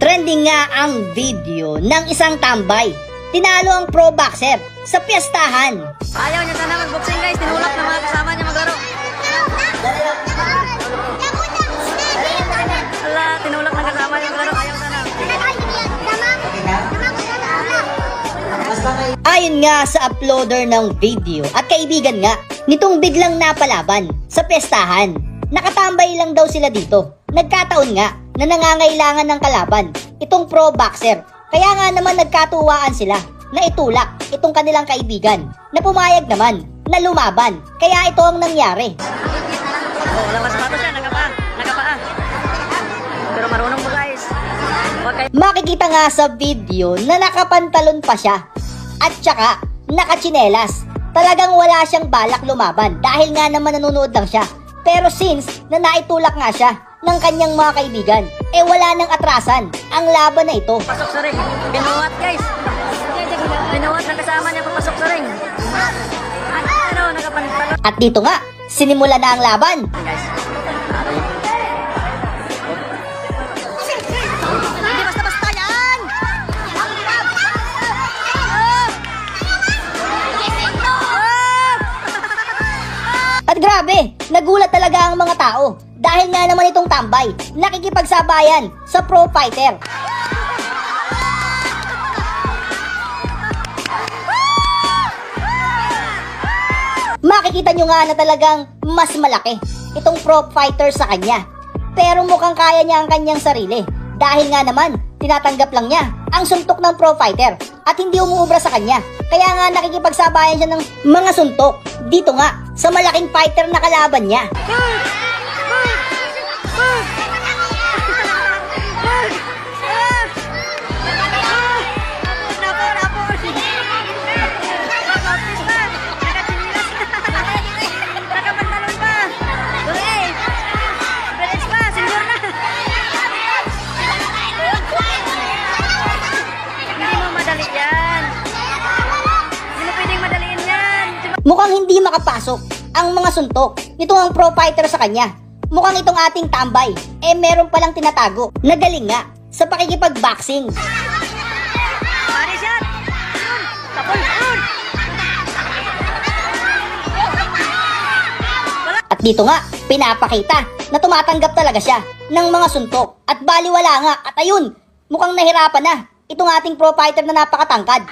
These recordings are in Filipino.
Trending nga ang video ng isang tambay. Tinalo ang pro boxer sa piyestahan. Ayaw niya sana mag-boxing guys, tinulak ng mga kasama niya maglaro. Ala, tinulak ng kasama niya maglaro, ayaw sana. Ayon nga sa uploader ng video at kaibigan nga nitong biglang napalaban sa piyestahan. Nakatambay lang daw sila dito. Nagkataon nga na nangangailangan ng kalaban itong pro boxer. Kaya nga naman nagkatuwaan sila na itulak itong kanilang kaibigan na pumayag naman na lumaban. Kaya ito ang nangyari. Oh, labas pa siya, nagapaa. Pero marunong mo guys. Okay. Makikita nga sa video na nakapantalon pa siya at saka nakatsinelas. Talagang wala siyang balak lumaban dahil nga naman nanonood lang siya. Pero since na naitulak nga siya ng kanyang mga kaibigan, wala nang atrasan ang laban na ito. Pasok sa ring. Binuhat guys. Binuhat ng kasama niya papasok sa ring. Ano, nakapantalon. At dito nga, sinimula na ang laban. Guys. Hindi basta-basta yan. At grabe, nagulat talaga ang mga tao dahil nga naman itong tambay nakikipagsabayan sa pro fighter. Makikita nyo nga na talagang mas malaki itong pro fighter sa kanya. Pero mukhang kaya niya ang kanyang sarili dahil nga naman tinatanggap lang niya ang suntok ng pro fighter at hindi umuubra sa kanya. Kaya nga nakikipagsabayan siya ng mga suntok dito nga sa malaking fighter na kalaban niya. Mukhang hindi makapasok ang mga suntok nitong ang pro fighter sa kanya. Mukhang itong ating tambay meron palang tinatago na galing nga sa pakikipag-boxing. Body shot! Tapon! At dito nga, pinapakita na tumatanggap talaga siya ng mga suntok. At baliwala nga, at ayun, mukhang nahirapan na itong ating pro fighter na napakatangkad.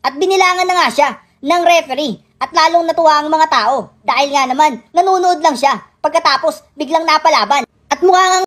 At binilangan na nga siya ng referee at lalong natuwa ang mga tao dahil nga naman nanonood lang siya pagkatapos biglang napalaban at mukhang